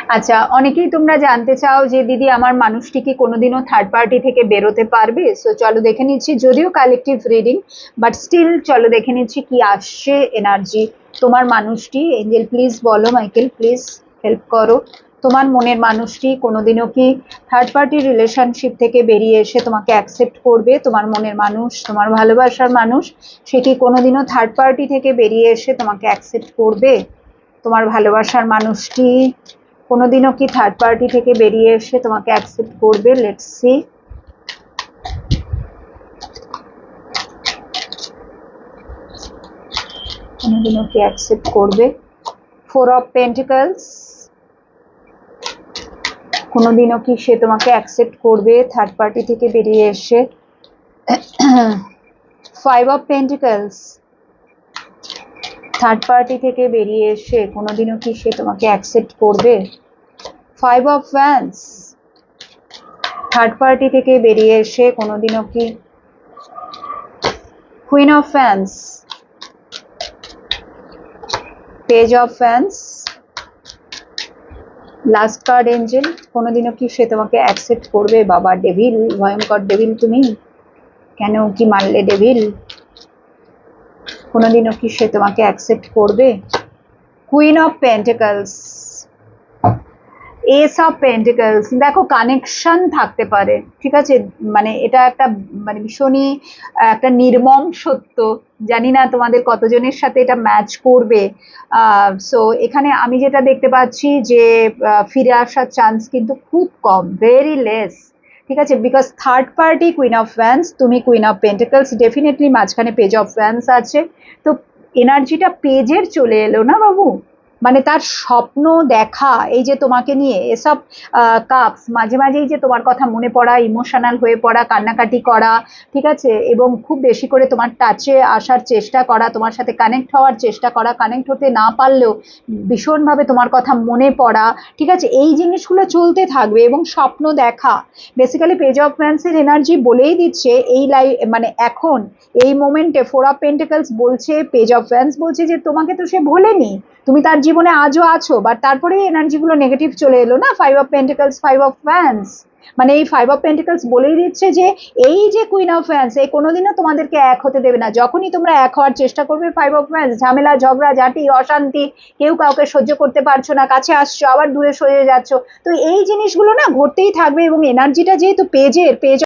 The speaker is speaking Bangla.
আচ্ছা, অনেকেই তোমরা জানতে চাও যে দিদি আমার মানুষটি কি কোনোদিনও থার্ড পার্টি থেকে বেরোতে পারবে। সো চলো দেখে নিচ্ছি, যদিও কালেকটিভ রিডিং, বাট স্টিল চলো দেখে নিচ্ছি কি আসছে এনার্জি। তোমার মানুষটি, এঞ্জেল প্লিজ বলো, মাইকেল প্লিজ হেল্প করো। তোমার মনের মানুষটি কোনোদিনও কি থার্ড পার্টি রিলেশনশিপ থেকে বেরিয়ে এসে তোমাকে অ্যাকসেপ্ট করবে? তোমার মনের মানুষ, তোমার ভালোবাসার মানুষ, সে কি কোনোদিনও থার্ড পার্টি থেকে বেরিয়ে এসে তোমাকে অ্যাকসেপ্ট করবে? তোমার ভালোবাসার মানুষটি কোনোদিনও কি থার্ড পার্টি থেকে বেরিয়ে এসে তোমাকে অ্যাকসেপ্ট করবে? Let's see. কোনোদিনও কি অ্যাকসেপ্ট করবে? ফোর অফ পেন্টিকলস, কোনোদিনও কি সে তোমাকে অ্যাকসেপ্ট করবে থার্ড পার্টি থেকে বেরিয়ে এসে? Five of pentacles, third party থেকে বেরিয়ে এসে কোনোদিনও কি সে তোমাকে অ্যাকসেপ্ট করবে? Five of wands, third party থেকে বেরিয়ে এসে কোনোদিনও কি? Queen of fans, page of fans, last card Angel, কোনোদিনও কি সে তোমাকে অ্যাকসেপ্ট করবে? বাবা ডেভিল, ভয়ঙ্কর ডেভিল তুমি, কেন কি মারলে ডেভিল? কোনোদিনও কি সে তোমাকে অ্যাকসেপ্ট করবে? Queen of pentacles, S of pentacles. দেখো কানেকশন থাকতে পারে, ঠিক আছে, মানে এটা একটা মানে ভীষণই একটা নির্মম সত্য। জানি না তোমাদের কতজনের সাথে এটা ম্যাচ করবে। সো এখানে আমি যেটা দেখতে পাচ্ছি যে ফিরে আসার চান্স কিন্তু খুব কম, ভেরি লেস, ঠিক আছে, because third party queen of wands, তুমি কুইন অফ পেন্টিকলস, ডেফিনেটলি মাঝখানে পেজ অফ ওয়ান্স আছে। তো এনার্জিটা পেজের চলে এলো না বাবু, মানে তার স্বপ্ন দেখা, এই যে তোমাকে নিয়ে এসব কাপস, মাঝে মাঝেই যে তোমার কথা মনে পড়া, ইমোশনাল হয়ে পড়া, কান্নাকাটি করা, ঠিক আছে, এবং খুব বেশি করে তোমার টাচে আসার চেষ্টা করা, তোমার সাথে কানেক্ট হওয়ার চেষ্টা করা, কানেক্ট হতে না পারলেও ভীষণভাবে তোমার কথা মনে পড়া, ঠিক আছে, এই জিনিসগুলো চলতে থাকবে। এবং স্বপ্ন দেখা, বেসিক্যালি পেজ অফ ওয়ান্সের এনার্জি বলেই দিচ্ছে এই মানে এখন এই মোমেন্টে ফোর অফ পেন্টিকলস বলছে, পেজ অফ ওয়ান্স বলছে যে তোমাকে তো সে ভোলেনি, তুমি তার জীবনে আজও আছো, বাট তারপরে এনার্জিগুলো নেগেটিভ চলে এলো না, five of pentacles, five of wands. মানে এই ফাইভ অফ পেন্টিকলস বলেই দিচ্ছে যে এই যে কুইন অফ ওয়ান্স, এই কোনোদিনও তোমাদেরকে এক হতে দেবে না। যখনই তোমরা এক হওয়ার চেষ্টা করবে, ফাইভ অফ ওয়ান্স, ঝামেলা, ঝগড়া ঝাঁটি, অশান্তি, কেউ কাউকে সহ্য করতে পারছো না, কাছে আসছো আবার দূরে সরে যাচ্ছ, তো এই জিনিসগুলো না ঘটতেই থাকবে। এবং এনার্জিটা যেহেতু পেজ